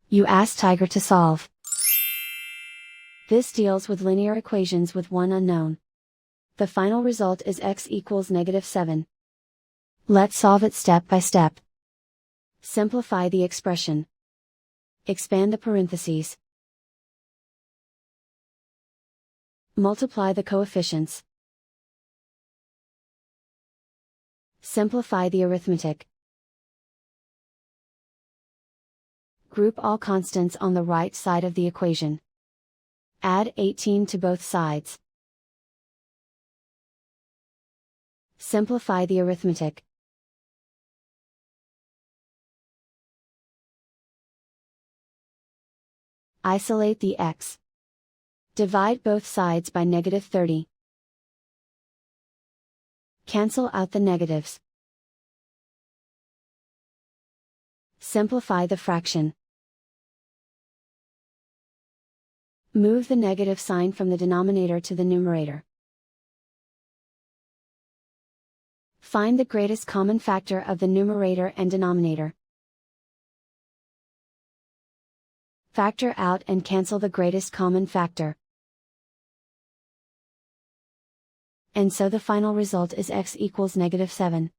You ask Tiger to solve. This deals with linear equations with one unknown. The final result is x equals -7. Let's solve it step by step. Simplify the expression. Expand the parentheses. Multiply the coefficients. Simplify the arithmetic. Group all constants on the right side of the equation. Add 18 to both sides. Simplify the arithmetic. Isolate the x. Divide both sides by -30. Cancel out the negatives. Simplify the fraction. Move the negative sign from the denominator to the numerator. Find the greatest common factor of the numerator and denominator. Factor out and cancel the greatest common factor. And so the final result is x equals -7.